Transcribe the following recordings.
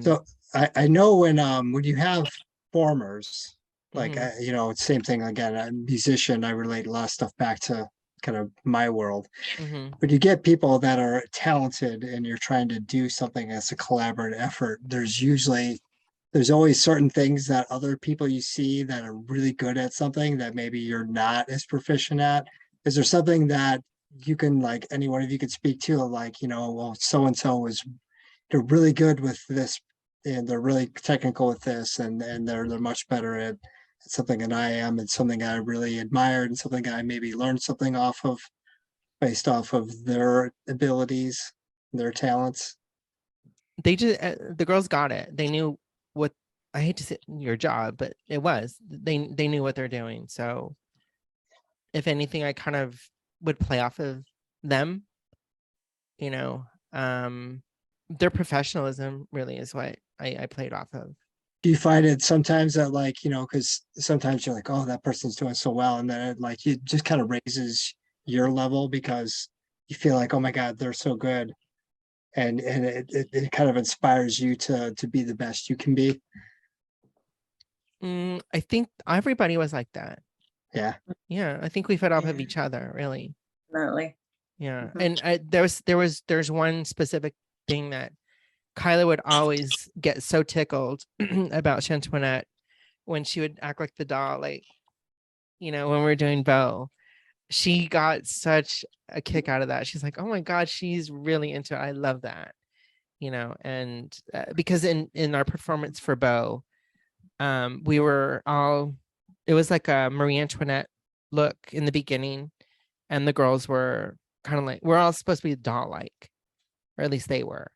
And So I know when you have formers, like mhm, you know, it's same thing again. A musician, I relate a lot of stuff back to kind of my world. mhm, But you get people that are talented and you're trying to do something as a collaborative effort. There's always certain things that other people you see that are really good at something that maybe you're not as proficient at. Is there something that you can like any one of you could speak to, like, you know, well, so and so was they're really good with this and they're really technical with this and they're much better at something than I am and something I really admired and something I maybe learned something off of based off of their abilities, their talents. they just the girls got it. They knew what, I hate to say your job, but it was. They knew what they're doing. So if anything, I kind of would play off of them, you know. Their professionalism really is what I played off of. Do you find it sometimes that like, you know, because sometimes you're like, oh, that person's doing so well, and then it like it just kind of raises your level because you feel like, oh my God, they're so good. And it kind of inspires you to be the best you can be. I think everybody was like that. Yeah. Yeah, I think we fed off of Yeah, each other, really. definitely. Yeah, Mhm. and there's one specific thing that Kyla would always get so tickled about Chantoinette when she would act like the doll, like, when we were doing Bo. She got such a kick out of that. She's like, "Oh my God, she's really into it. I love that." And because in our performance for Bo, we were all, it was like a Marie Antoinette look in the beginning, and the girls were kind of like, we're all supposed to be doll-like, or at least they were.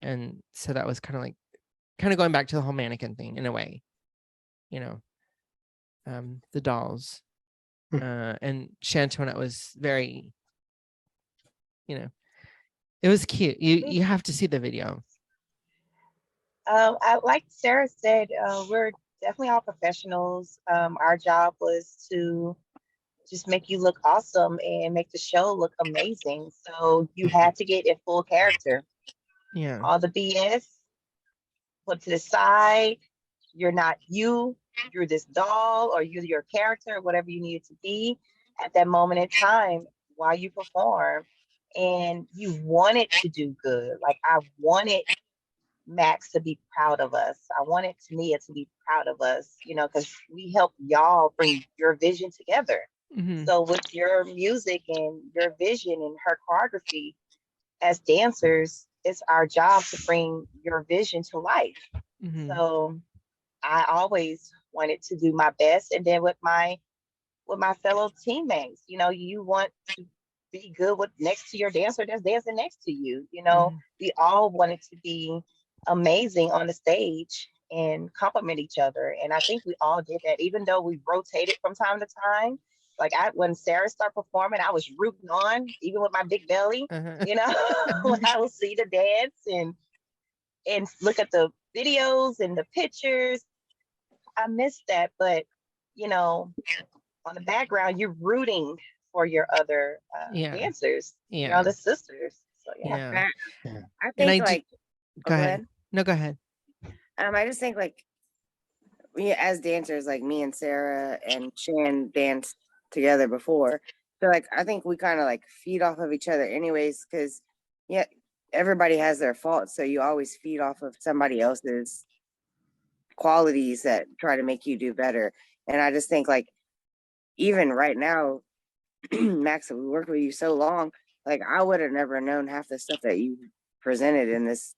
And so that was kind of going back to the whole mannequin thing in a way, you know, the dolls. And Chantoinette was very, it was cute. You have to see the video. I like Sarah said, we're definitely all professionals. Our job was to just make you look awesome and make the show look amazing. So you had to get in full character. Yeah. All the BS put to the side. You're not you. You're this doll, or you're your character, whatever you needed to be at that moment in time while you perform. And you wanted to do good. Like I wanted Max to be proud of us. I wanted Tania to be proud of us, because we helped y'all bring your vision together. Mm-hmm. So with your music and your vision and her choreography as dancers, it's our job to bring your vision to life. Mm-hmm. So I always wanted to do my best. And then with my fellow teammates, you want to be good with next to your dancer that's dancing next to you. Mm-hmm. We all wanted to be amazing on the stage and compliment each other. And I think we all did that, even though we rotated from time to time. Like when Sarah started performing, I was rooting on, even with my big belly, Uh-huh. when I would see the dance and look at the videos and the pictures. I missed that, but on the background, you're rooting for your other Yeah. dancers, your Yeah. other sisters. So yeah. Yeah. Yeah. I And I think like, go go ahead. ahead. No, go ahead. I just think like we as dancers, like me and Sarah and Shan danced together before. So like I think we kind of like feed off of each other anyways, because yeah, everybody has their faults. So you always feed off of somebody else's qualities that try to make you do better. And I just think like even right now, Max, we worked with you so long, like I would have never known half the stuff that you presented in this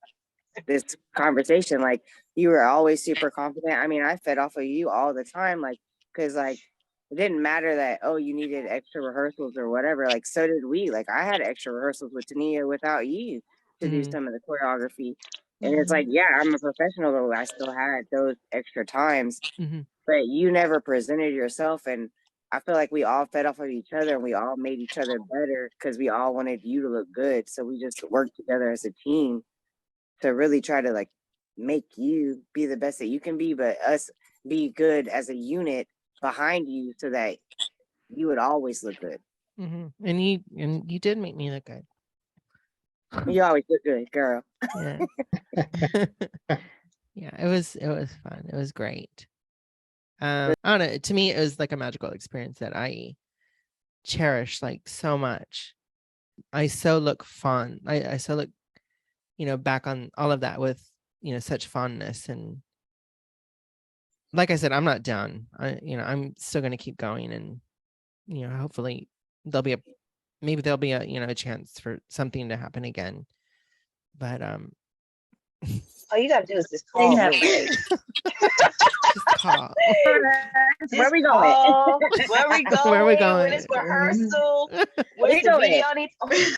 conversation. Like you were always super confident. I mean, I fed off of you all the time, like because like it didn't matter that you needed extra rehearsals or whatever. Like so did we. Like I had extra rehearsals with Tania without you to do some of the choreography. And it's like, yeah, I'm a professional, but I still had those extra times. Mm-hmm. But you never presented yourself, and I feel like we all fed off of each other and we all made each other better because we all wanted you to look good. So we just worked together as a team to really try to like make you be the best that you can be, but us be good as a unit behind you so that you would always look good. Mm-hmm. And you did make me look good. You always look good, girl. Yeah. Yeah, it was fun. It was great. I don't know. To me, it was like a magical experience that I cherish like so much. I so look fond. I so look, back on all of that with, such fondness. And like I said, I'm not done. I'm still going to keep going, and, hopefully there'll be a chance for something to happen again. But All you gotta do is just Thing call me. happened. just call. Where we going? Call. Where we going? Where we going? When is rehearsal? Where Where's you the going? video?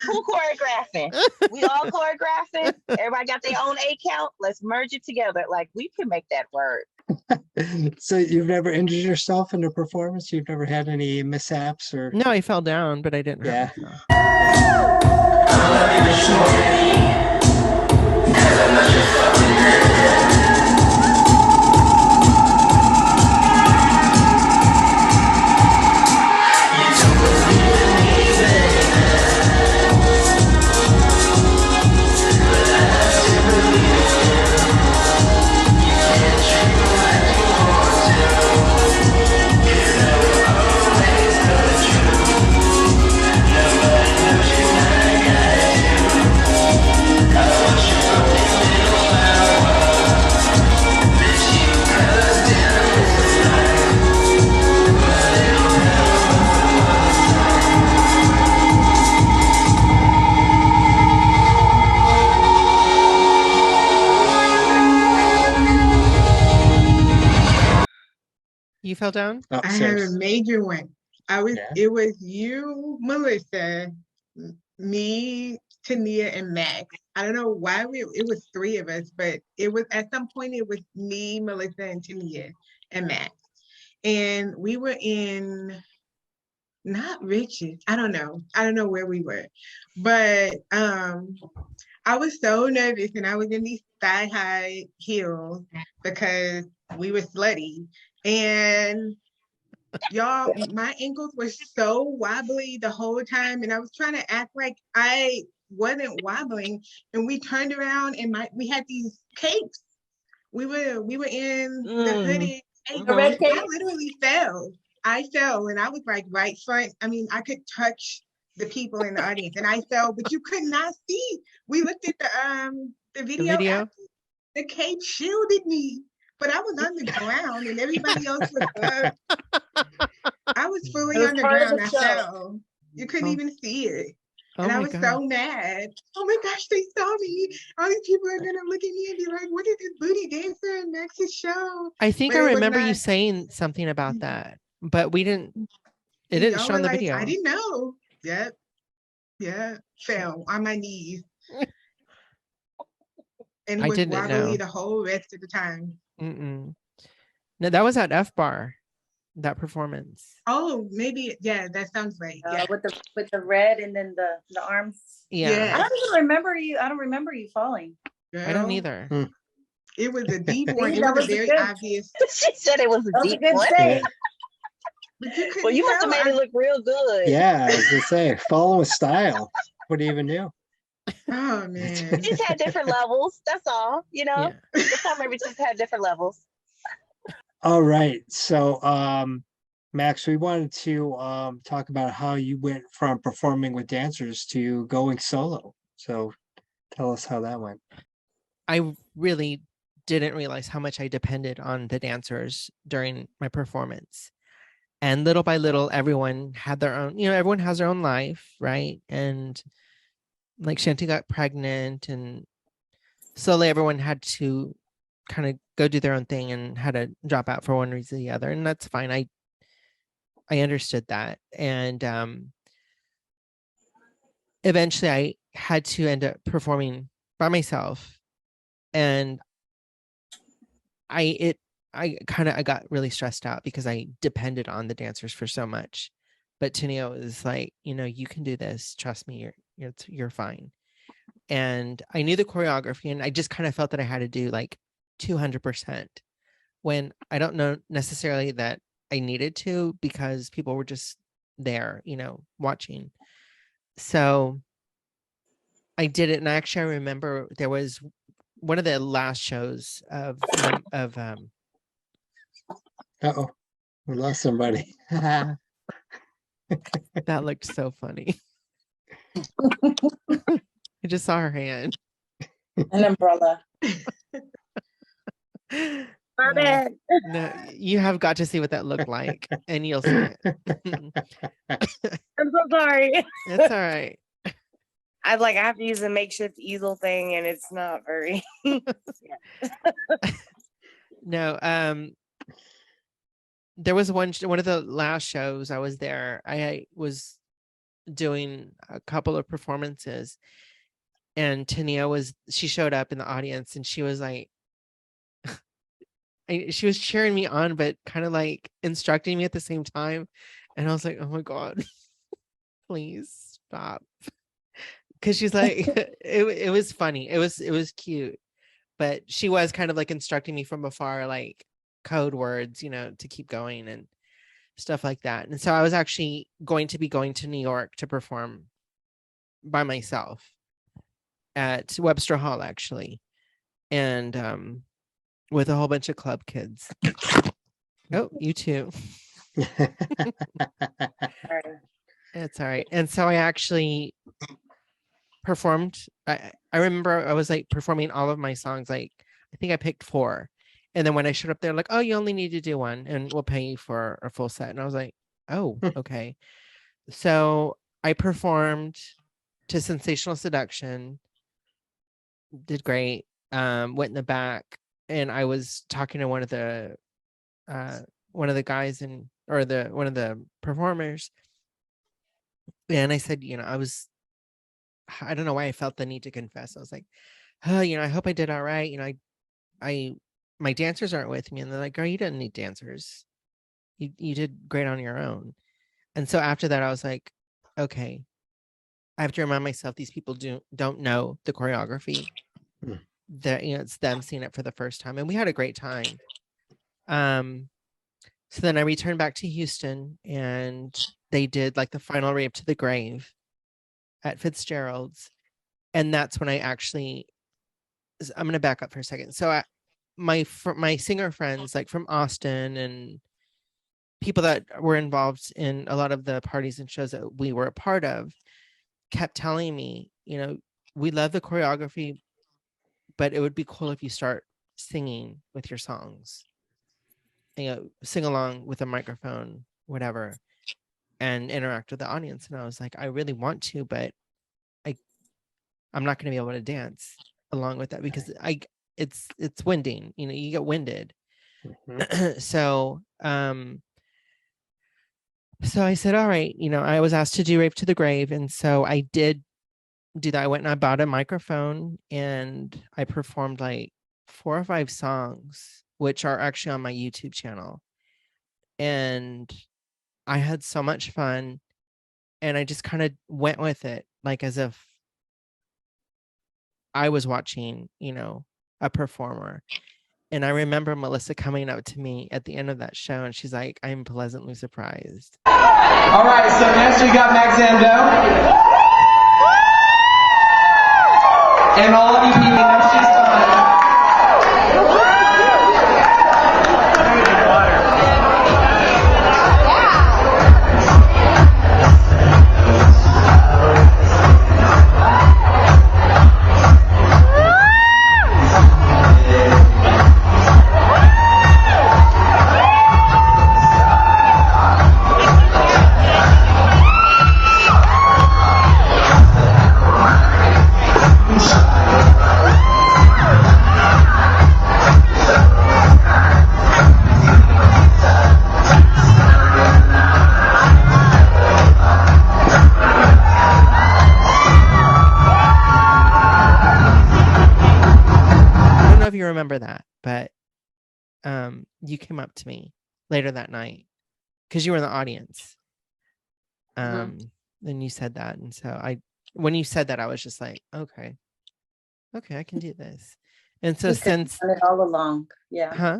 Who choreographing? We all choreographing. Everybody got their own A count. Let's merge it together. Like, we can make that work. So you've never injured yourself in a performance? You've never had any mishaps or? No, I fell down, but I didn't hurt Yeah. myself. You fell down? Oh, I had a seriously. major one. Yeah. It was you, Melissa, me, Tania, and Max. I don't know why it was three of us, but it was at some point it was me, Melissa, and Tania and Max. And we were in not Riches. I don't know where we were. But I was so nervous, and I was in these thigh-high heels because we were slutty. And y'all, my ankles were so wobbly the whole time, and I was trying to act like I wasn't wobbling. And we turned around, and we had these capes. We were in the hooded cape. The red I cape? literally fell. I fell, and I was like right front. I mean, I could touch the people in the audience, and I fell, but you could not see. We looked at the video. video? After. The cape shielded me, but I was on the ground, and everybody else was up. I was fully It was on the part of ground. the I show. fell. You couldn't Oh. even see it. Oh And I my was God. so mad. Oh my gosh, they saw me. All these people are gonna look at me and be like, "What is this booty dancer in Max's show?" I think But I it was remember you not- saying something about that, but we didn't. It And didn't y'all show were in the like, video. I didn't know. Yep. Yeah. Fell on my knees. And I was didn't wobbly know. the whole rest of the time. Mm-mm. No, that was at F Bar. That performance. Oh, maybe, yeah, that sounds right. Yeah. With the red and then the arms. Yeah, Yeah. I don't even remember you. I don't remember you falling. I don't Girl, either. It was a deep See, one. It that was a was a very good- obvious. She said it was a That was a deep good one. save. But you couldn't Well, you must have tell. made it look real good. Yeah, I was gonna say, follow with style. What even knew? Oh We man. just had different levels. That's all. Yeah. The performers just had different levels. All right. So, Max, we wanted to talk about how you went from performing with dancers to going solo. So tell us how that went. I really didn't realize how much I depended on the dancers during my performance. And little by little, everyone had their own, everyone has their own life, right? And like Shanti got pregnant, and slowly everyone had to kind of go do their own thing and had to drop out for one reason or the other. And that's fine. I understood that. And eventually I had to end up performing by myself. And I got really stressed out because I depended on the dancers for so much. But Tania was like, you can do this. Trust me, you're fine. And I knew the choreography, and I just kind of felt that I had to do like 200%, when I don't know necessarily that I needed to, because people were just there, watching. So I did it, and actually I remember there was one of the last shows of Uh-oh, we lost somebody. that looked so funny. I just saw her hand. An umbrella. My Uh, bad. no, you have got to see what that looked like, and you'll see it. I'm so sorry. It's all right. I have to use a makeshift easel thing, and it's not very. No, there was one of the last shows I was there. I was doing a couple of performances, and Tania she showed up in the audience, and she was like, she was cheering me on, but kind of like instructing me at the same time. And I was like, oh my God, please stop. Cause she's like, it was funny. It was cute, but she was kind of like instructing me from afar, like code words, to keep going and stuff like that. And so I was actually going to New York to perform by myself at Webster Hall, actually. And with a whole bunch of club kids. Oh, you too. It's all right. And so I actually performed. I remember I was like performing all of my songs. Like, I think I picked 4. And then when I showed up there, like, oh, you only need to do 1 and we'll pay you for a full set. And I was like, oh, okay. So I performed to Sensational Seduction, did great. Went in the back, and I was talking to one of the guys one of the performers. And I said, I don't know why I felt the need to confess. I was like, oh, I hope I did all right. My dancers aren't with me. And they're like, girl, you didn't need dancers. You did great on your own. And so after that, I was like, okay, I have to remind myself these people don't know the choreography. That it's them seeing it for the first time. And we had a great time. So then I returned back to Houston, and they did like the final Rape to the Grave at Fitzgerald's. And that's when I'm going to back up for a second. So my singer friends, like from Austin and people that were involved in a lot of the parties and shows that we were a part of, kept telling me, we love the choreography, but it would be cool if you start singing with your songs, sing along with a microphone, whatever, and interact with the audience. And I was like, I really want to, but I'm not going to be able to dance along with that because it's winding, you get winded. So I said, all right, I was asked to do Rape to the Grave. And so I did do that. I went and I bought a microphone, and I performed like 4 or 5 songs, which are actually on my YouTube channel. And I had so much fun, and I just kind of went with it, like as if I was watching, a performer. And I remember Melissa coming up to me at the end of that show, and she's like, I'm pleasantly surprised. All right, so next we got MaxXandauX. And all of you people know she's fine. Remember that, but you came up to me later that night because you were in the audience, and you said that. And so when you said that, I was just like, okay, I can do this. And so since it all along, yeah,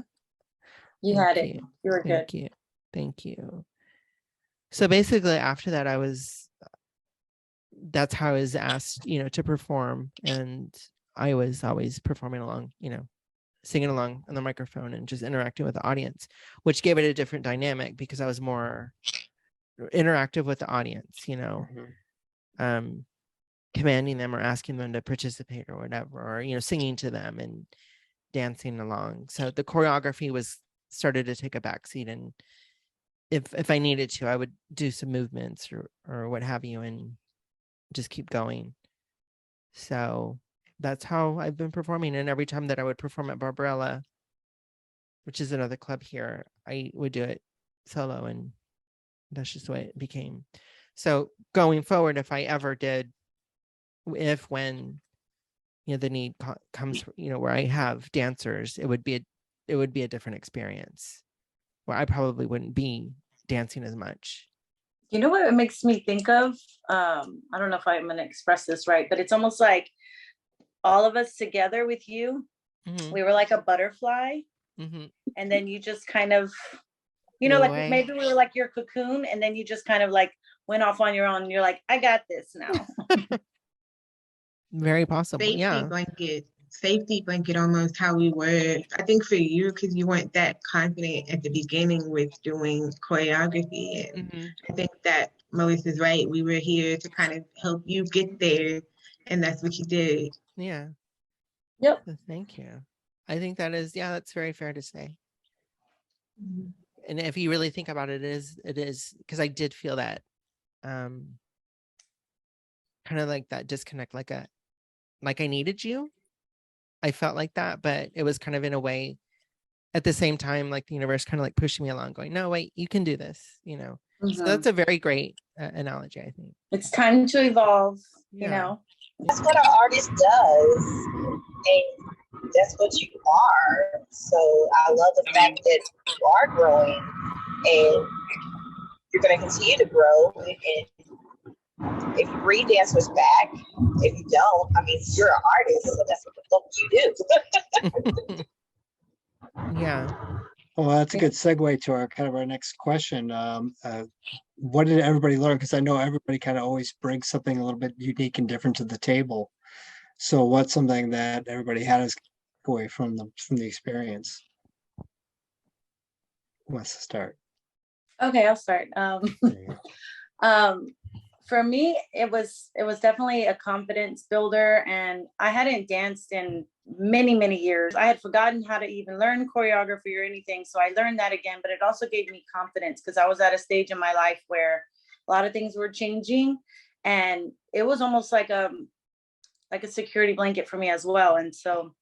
you had it. You were good. Thank you. So basically after that, I was that's how I was asked, you know, to perform. And I was always performing along, you know, singing along on the microphone and just interacting with the audience, which gave it a different dynamic because I was more interactive with the audience, you know, commanding them or asking them to participate or whatever, or, you know, singing to them and dancing along. So the choreography was started to take a backseat, and if I needed to, I would do some movements or what have you and just keep going. So that's how I've been performing. And every time that I would perform at Barbarella, which is another club here, I would do it solo, and that's just the way it became. So going forward, if I ever did, when, you know, the need comes, you know, where I have dancers, it would be a different experience where I probably wouldn't be dancing as much. You know what it makes me think of? I don't know if I'm going to express this right, but it's almost like all of us together with you, we were like a butterfly. And then you just kind of, you know, Flew like away. maybe we were like your cocoon, and then you just kind of like went off on your own. And you're like, I got this now. Very possible. Yeah. Safety blanket, almost how we were. I think for you, because you weren't that confident at the beginning with doing choreography. And I think that Melissa's right. We were here to kind of help you get there. And that's what you did. Yeah. Yep. So thank you. I think that is, yeah, that's very fair to say. And if you really think about it, it is because I did feel that kind of like that disconnect, like I needed you. I felt like that, but it was kind of in a way at the same time, like the universe kind of like pushing me along, going, no, wait, you can do this, you know? So that's a very great analogy, I think. It's time to evolve, you know? That's what an artist does. And that's what you are. So I love the fact that you are growing and you're going to continue to grow. And if you bring dancers back, if you don't, I mean, you're an artist, so that's what the fuck you do. Yeah. Well, that's a good segue to our next question. What did everybody learn? Because I know everybody kind of always brings something a little bit unique and different to the table. So what's something that everybody had as away from the experience? Who wants to start? Okay, I'll start. For me, it was definitely a confidence builder, and I hadn't danced in many years. I had forgotten how to even learn choreography or anything, so I learned that again. But it also gave me confidence because I was at a stage in my life where a lot of things were changing, and it was almost like a security blanket for me as well. And so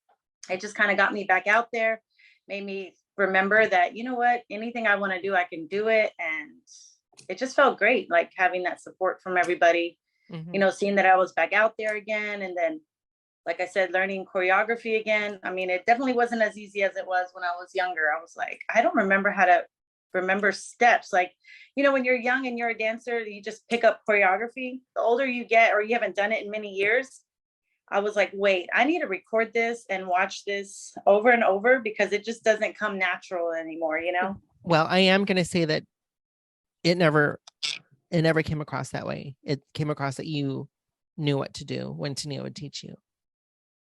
it just kind of got me back out there, made me remember that, you know what, anything I want to do, I can do it. And it just felt great, like having that support from everybody, you know, seeing that I was back out there again. And then, like I said, learning choreography again. I mean, it definitely wasn't as easy as it was when I was younger. I was like, I don't remember how to remember steps. Like, you know, when you're young and you're a dancer, you just pick up choreography. The older you get, or you haven't done it in many years, I was like, wait, I need to record this and watch this over and over because it just doesn't come natural anymore, you know? Well, I am going to say that it never came across that way. It came across that you knew what to do when Tania would teach you.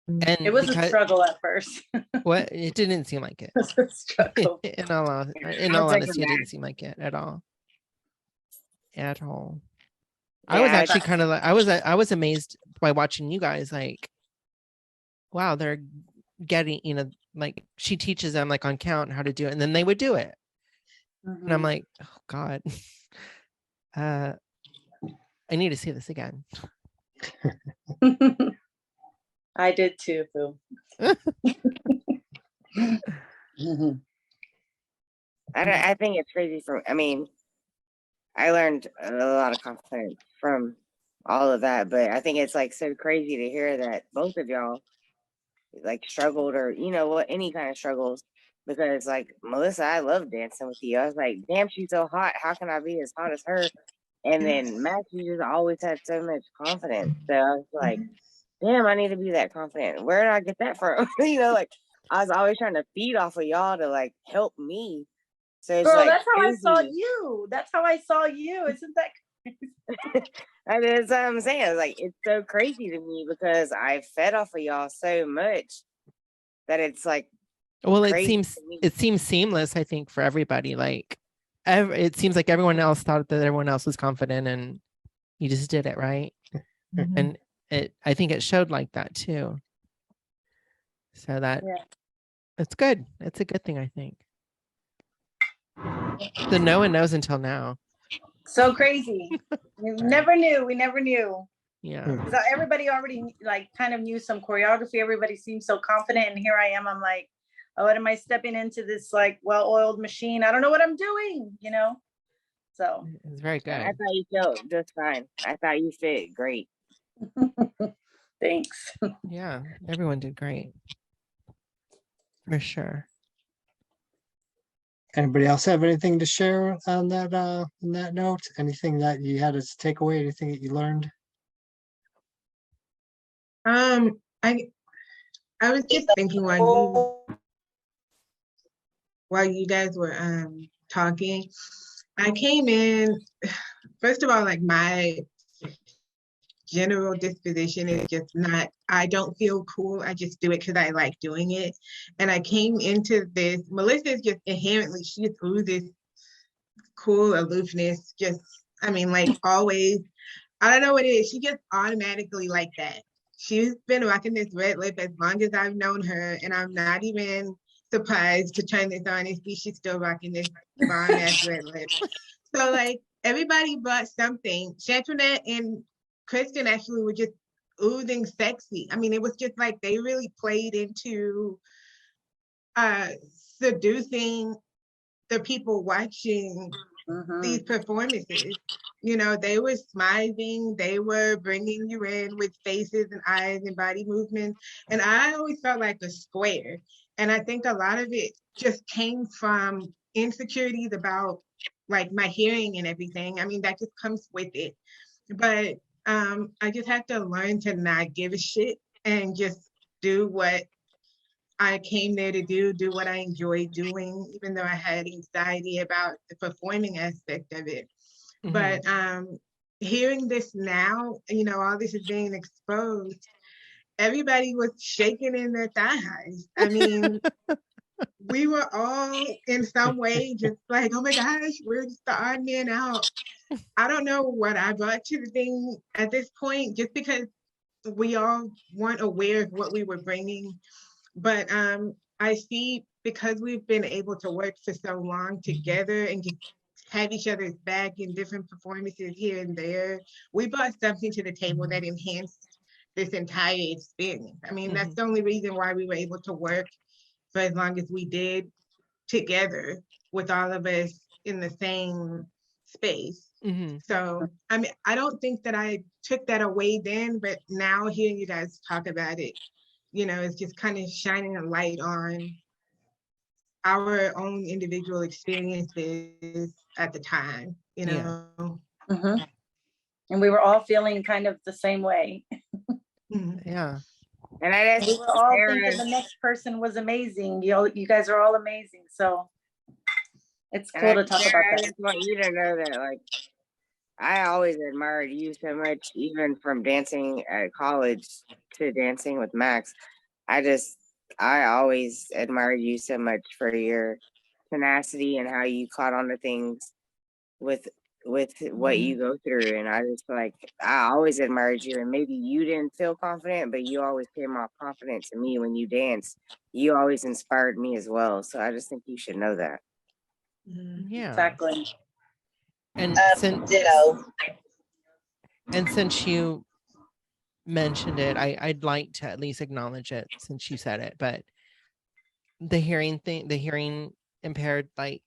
And it was a struggle at first. What? It didn't seem like it. It was a struggle. In all honesty, it didn't seem like it at all. At all. Yeah, I was actually kind of like, I was amazed by watching you guys, like, wow, they're getting, you know, like she teaches them like on count how to do it, and then they would do it. And I'm like, oh God, I need to see this again. I did too, Phil. I think it's crazy I mean, I learned a lot of confidence from all of that, but I think it's like so crazy to hear that both of y'all like struggled, or, you know what, any kind of struggles, because like Melissa, I love dancing with you. I was like, damn, she's so hot. How can I be as hot as her? And then Max, you just always had so much confidence. So I was like, damn, I need to be that confident. Where did I get that from? You know, like I was always trying to feed off of y'all to like help me. So it's girl, like, that's how I saw you. That's how I saw you. Isn't that crazy? That's what I'm saying. Like, it's so crazy to me because I fed off of y'all so much that it's like, Well, it crazy seems to me. seamless, I think, for everybody. Like, it seems like everyone else thought that everyone else was confident, and you just did it right. And I think it showed like that too. So that Yeah. it's good. It's a good thing, I think. So no one knows until now. So crazy. We never knew. We never knew. Yeah. So everybody already like kind of knew some choreography. Everybody seemed so confident, and here I am. I'm like, oh, what am I stepping into this like well-oiled machine? I don't know what I'm doing, you know. So It's very good. I thought you felt just fine. I thought you fit great. thanks. Yeah, everyone did great. For sure. Anybody else have anything to share on that note? Anything that you had as a takeaway? Anything that you learned? I was just thinking while you guys were talking, I came in, first of all, like my general disposition is just not, I don't feel cool. I just do it because I like doing it. And I came into this, Melissa is just inherently, she just oozes cool aloofness, just, I mean, like always, I don't know what it is. She just automatically like that. She's been rocking this red lip as long as I've known her, and I'm not even surprised to turn this on and see she's still rocking this bomb ass red lip. So like everybody brought something. Chantonette and Kristen actually were just oozing sexy. I mean, it was just like they really played into seducing the people watching these performances. You know, they were smizing, they were bringing you in with faces and eyes and body movements. And I always felt like a square. And I think a lot of it just came from insecurities about like my hearing and everything. I mean, that just comes with it. But I just have to learn to not give a shit and just do what I came there to do what I enjoy doing, even though I had anxiety about the performing aspect of it. But hearing this now, you know, all this is being exposed, everybody was shaking in their thighs. I mean, we were all in some way just like, oh my gosh, we're just the odd man out. I don't know what I brought to the thing at this point, just because we all weren't aware of what we were bringing. But I see, because we've been able to work for so long together and just have each other's back in different performances here and there, we brought something to the table that enhanced this entire experience. I mean, that's the only reason why we were able to work for as long as we did together with all of us in the same space. So, I mean, I don't think that I took that away then, but now hearing you guys talk about it, you know, it's just kind of shining a light on our own individual experiences at the time, you know. And we were all feeling kind of the same way. Yeah. And I just we were all thinking the next person was amazing. You guys are all amazing. So it's cool to talk about that. I just want you to know that, like, I always admired you so much, even from dancing at college to dancing with Max. I always admired you so much for your tenacity and how you caught on to things with what you go through. And I always admired you. And maybe you didn't feel confident, but you always came off confident to me when you danced. You always inspired me as well. So I just think you should know that. Yeah. Exactly. And since you mentioned it, I'd like to at least acknowledge it since you said it, but the hearing impaired, like,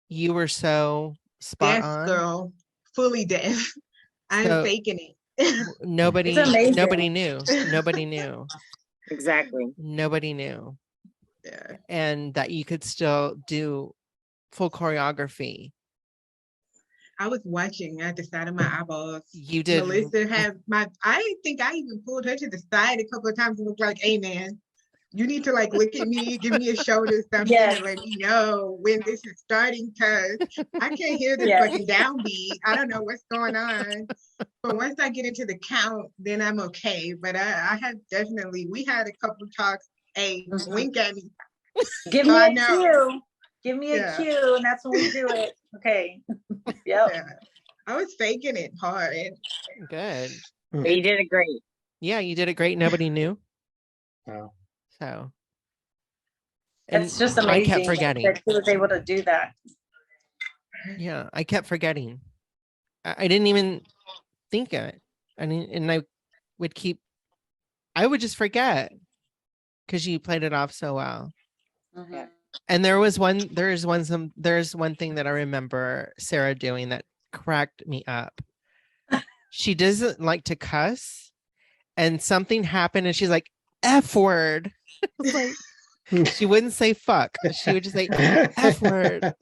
you were so spot on. Girl, fully deaf. I'm faking it. Nobody knew. Exactly. Nobody knew. Yeah. And that you could still do full choreography. I was watching at the side of my eyeballs. You did. Melissa I think I even pulled her to the side a couple of times and was like, hey man, You need to like look at me, give me a shoulder, something, Yes. and let me know when this is starting, because I can't hear this Yes. fucking downbeat. I don't know what's going on. But once I get into the count, then I'm okay. But I have definitely, we had a couple talks. Hey, Mhm. wink at me. Give So me I a know. cue. Give me a Yeah. cue, and that's when we do it. Okay. Yep. Yeah. I was faking it hard. Good. But you did it great. Yeah, you did it great. Nobody knew. Wow. So. It's just I amazing kept forgetting. that he was able to do that. Yeah, I kept forgetting. I didn't even think of it. And I would just forget because you played it off so well. Mhm. And there's one thing that I remember Sarah doing that cracked me up. She doesn't like to cuss, and something happened and she's like, F word. It's like, she wouldn't say fuck. She would just say F word.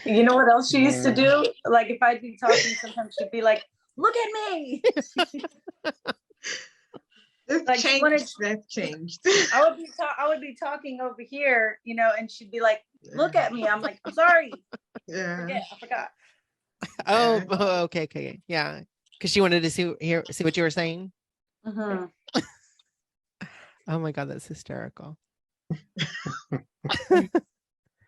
You know what else she used to do? Like if I'd be talking, sometimes she'd be like, "Look at me." It's Like she changed. wanted- That's changed. I would be talking over here, you know, and she'd be like, "Look at me." I'm like, "I'm sorry. Yeah. I forgot." Oh, Yeah. okay. Yeah. Because she wanted to see what you were saying. Mhm. Oh my God, that's hysterical.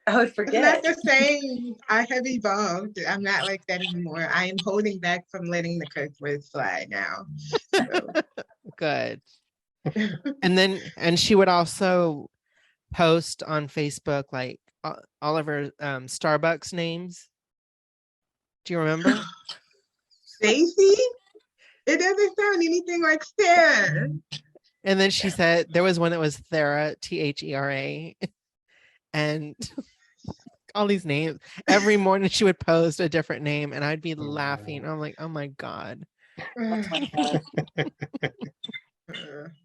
I would It's forget. not the same. I have evolved. I'm not like that anymore. I am holding back from letting the curse words fly now. So. Good. And she would also post on Facebook like all of her Starbucks names. Do you remember? Stacy? It doesn't sound anything like Sarah. And then she said there was one that was Thera, Thera, and all these names. Every morning she would post a different name, and I'd be laughing. I'm like, oh my God. Oh my God.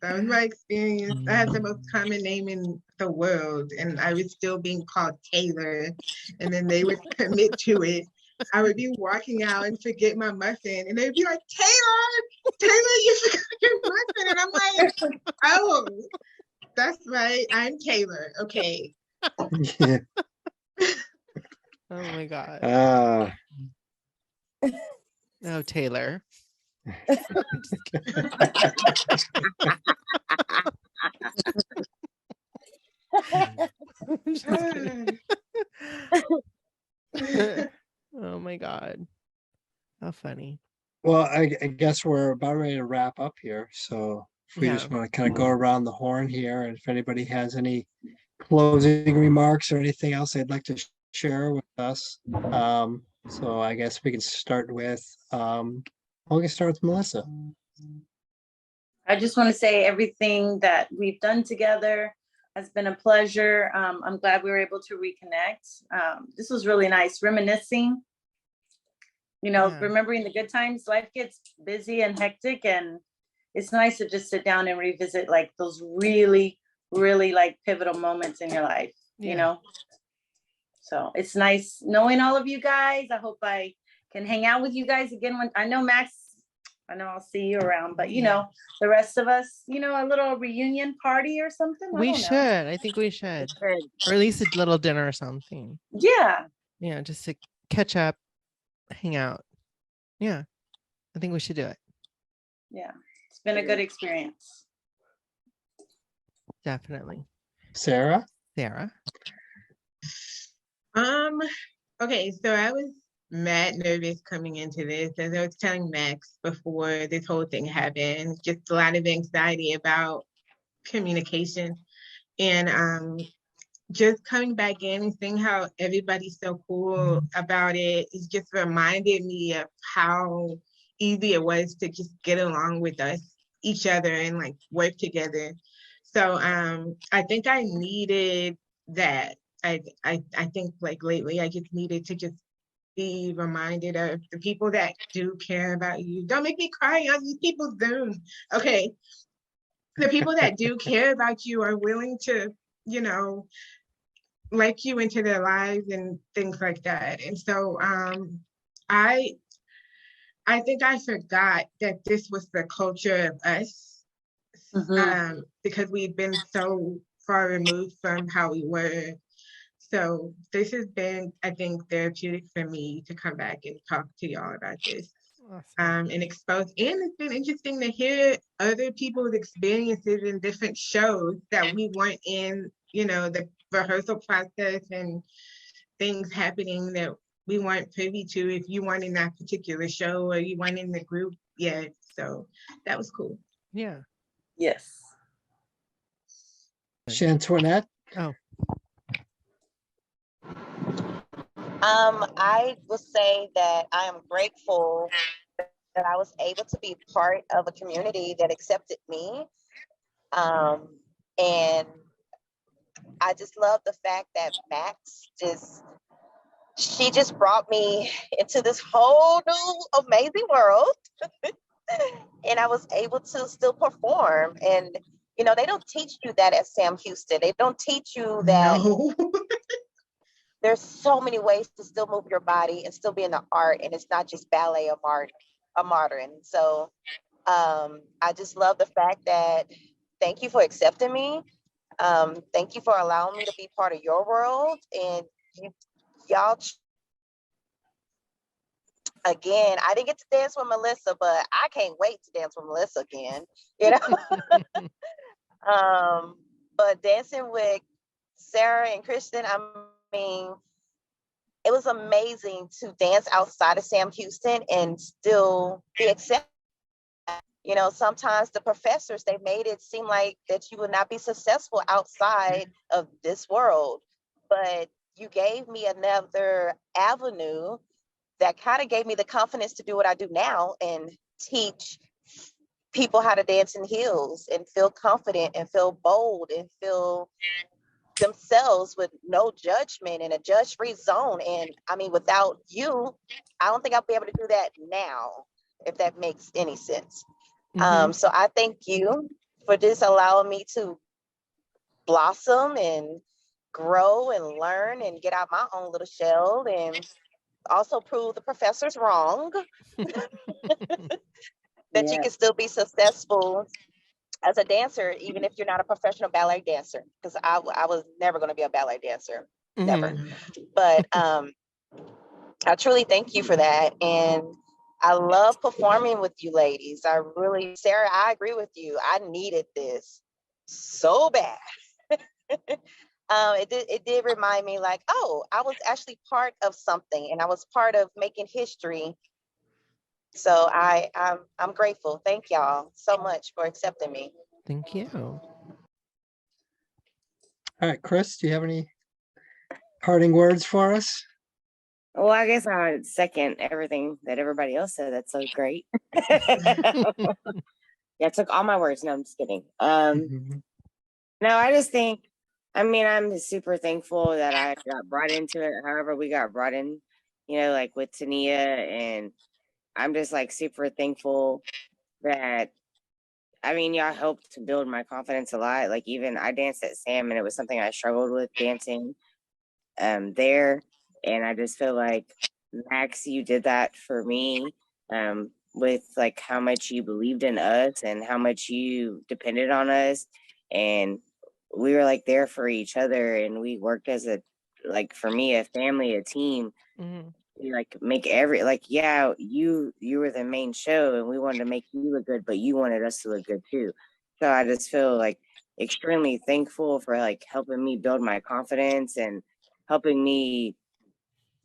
That was my experience. I had the most common name in the world, and I was still being called Taylor. And then they would commit to it. I would be walking out and forget my muffin, and they'd be like, Taylor, you forgot your muffin. And I'm like, oh, that's right. I'm Taylor. Okay. Yeah. Oh my God. Oh, Taylor. Just kidding. Just kidding. Oh my God. How funny. Well, I guess we're about ready to wrap up here. So if we just Yeah. want to kind of go around the horn here, and if anybody has any closing remarks or anything else they'd like to share with us. So I guess we can start with Melissa. I just want to say everything that we've done together has been a pleasure. I'm glad we were able to reconnect. This was really nice, reminiscing, you know, Yeah. remembering the good times. Life gets busy and hectic, and it's nice to just sit down and revisit like those really, really like pivotal moments in your life, you Yeah. know? So it's nice knowing all of you guys. I hope I can hang out with you guys again when I know Max, I know I'll see you around, but you know, the rest of us, you know, a little reunion party or something. I We don't should. know. I think we should. Good. Or at least a little dinner or something. Yeah. Yeah, just to catch up, hang out. Yeah. I think we should do it. Yeah. It's been a good experience. Definitely. Sarah? Sarah? Okay, so I was mad nervous coming into this. As I was telling Max before this whole thing happened, just a lot of anxiety about communication. And just coming back in and seeing how everybody's so cool about it, it just reminded me of how easy it was to just get along with each other and like work together. So I think I needed that. I think like lately I just needed to just be reminded of the people that do care about you. Don't make me cry on these people's Zoom. Okay. The people that do care about you are willing to, you know, let you into their lives and things like that. And so I think I forgot that this was the culture of us. because we've been so far removed from how we were. So this has been, I think, therapeutic for me to come back and talk to y'all about this. Awesome. And expose. And it's been interesting to hear other people's experiences in different shows that we weren't in, you know, the rehearsal process and things happening that we weren't privy to if you weren't in that particular show or you weren't in the group yet. So that was cool. Yeah. Yes. Shantoinette, Oh, I will say that I am grateful that I was able to be part of a community that accepted me. And I just love the fact that she just brought me into this whole new amazing world. And I was able to still perform. And, you know, they don't teach you that at Sam Houston. They don't teach you that No. there's so many ways to still move your body and still be in the art. And it's not just ballet or modern. So I just love the fact that thank you for accepting me. Thank you for allowing me to be part of your world. And y'all, again, I didn't get to dance with Melissa, but I can't wait to dance with Melissa again, you know? But dancing with Sarah and Kristen, I mean, it was amazing to dance outside of Sam Houston and still be accepted. You know, sometimes the professors, they made it seem like that you would not be successful outside of this world, but you gave me another avenue that kind of gave me the confidence to do what I do now and teach people how to dance in heels and feel confident and feel bold and feel themselves with no judgment in a judge-free zone. And I mean, without you, I don't think I'll be able to do that now, if that makes any sense. So I thank you for just allowing me to blossom and grow and learn and get out my own little shell and also prove the professors wrong that you can still be successful as a dancer, even if you're not a professional ballet dancer, because I was never going to be a ballet dancer, never. But I truly thank you for that. And I love performing with you ladies. I really, Sarah, I agree with you. I needed this so bad. It did remind me like, oh, I was actually part of something and I was part of making history. So I'm grateful. Thank y'all so much for accepting me. Thank you. all right, Chris, do you have any parting words for us? Well, I guess I would second everything that everybody else said. That's so great. Yeah, I took all my words. No, I'm just kidding. No, I just think, I mean, I'm super thankful that I got brought into it. However, we got brought in, you know, like with Tania, and I'm just like super thankful that, I mean, y'all helped to build my confidence a lot. Like even I danced at Sam and it was something I struggled with dancing there. And I just feel like, Max, you did that for me with like how much you believed in us and how much you depended on us. And we were like there for each other and we worked as a, like for me, a family, a team. We like make yeah, you were the main show and we wanted to make you look good, but you wanted us to look good too. So I just feel like extremely thankful for like helping me build my confidence and helping me,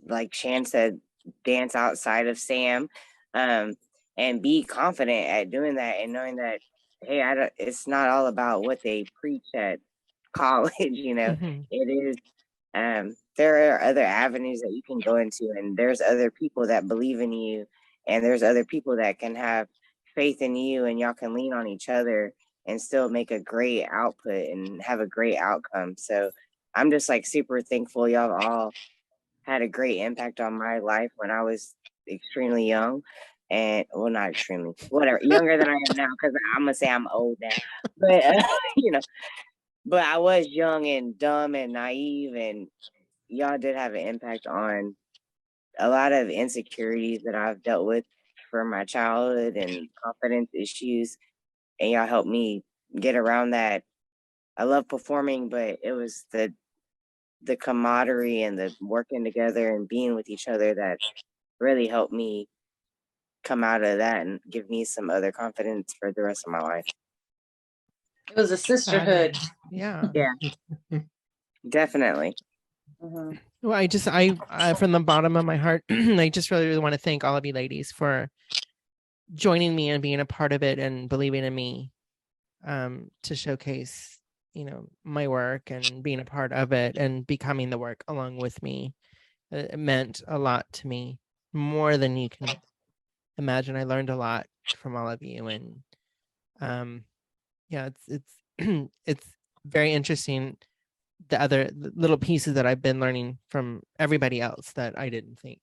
like Shan said, dance outside of Sam, and be confident at doing that and knowing that, hey, it's not all about what they preach at college, you know. It is, there are other avenues that you can go into, and there's other people that believe in you, and there's other people that can have faith in you, and y'all can lean on each other and still make a great output and have a great outcome. So I'm just like super thankful y'all all had a great impact on my life when I was extremely young. And well, not extremely, whatever, younger than I am now, because I'm gonna say I'm old now. But you know, but I was young and dumb and naive, and y'all did have an impact on a lot of insecurities that I've dealt with from my childhood and confidence issues. And y'all helped me get around that. I love performing, but it was the camaraderie and the working together and being with each other that really helped me come out of that and give me some other confidence for the rest of my life. It was a sisterhood. Yeah. Yeah, definitely. Mhm. Well, I from the bottom of my heart, I just really, really want to thank all of you ladies for joining me and being a part of it and believing in me, to showcase, my work and being a part of it and becoming the work along with me. It meant a lot to me, more than you can imagine. I learned a lot from all of you, and yeah, it's it's very interesting, the other little pieces that I've been learning from everybody else that I didn't think.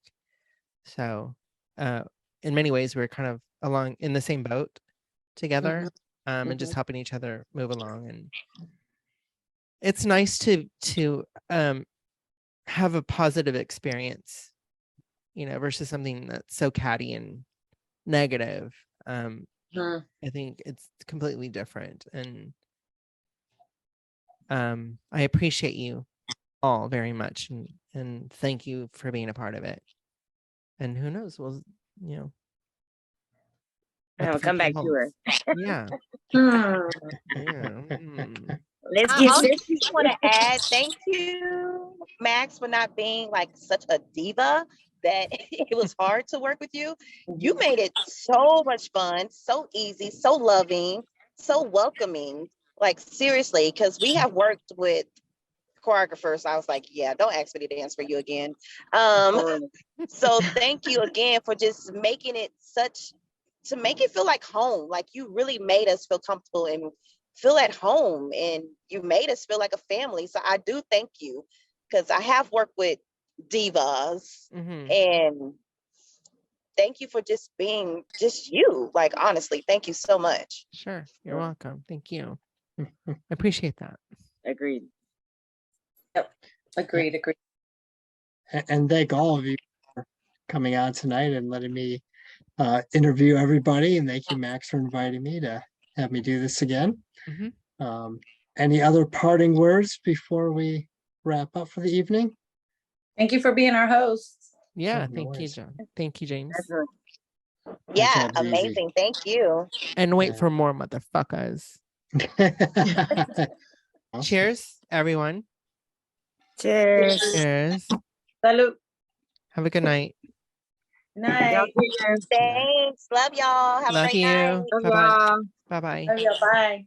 So in many ways we're kind of along in the same boat together, and just helping each other move along. And it's nice to have a positive experience, versus something that's so catty and negative. I think it's completely different, and I appreciate you all very much, and thank you for being a part of it. And who knows, we'll, what I'll the come future back to holds. her. Yeah. Hmm. Yeah. Let's I get also this. just want to add thank you, Max, for not being like such a diva that it was hard to work with you. You made it so much fun, so easy, so loving, so welcoming. Like seriously, because we have worked with choreographers. I was like, yeah, don't ask me to dance for you again. So thank you again for just making it to make it feel like home. Like you really made us feel comfortable and feel at home, and you made us feel like a family. So I do thank you, because I have worked with divas, and thank you for just being just you. Like honestly, thank you so much. Sure, you're welcome. Thank you. I appreciate that. Agreed. Agreed. And thank all of you for coming on tonight and letting me interview everybody. And thank you, Max, for inviting me to have me do this again. Any other parting words before we wrap up for the evening? Thank you for being our hosts. Yeah, no thank you, worries. John. Thank you, James. Yeah, job's easy. amazing. Thank you. And wait Yeah. for more, motherfuckers. Cheers, everyone. Cheers. Cheers. Salud. Have a good night. Night. Thanks. Love y'all. Have a Love great you. night. Bye-bye. Bye-bye. Love you. Bye.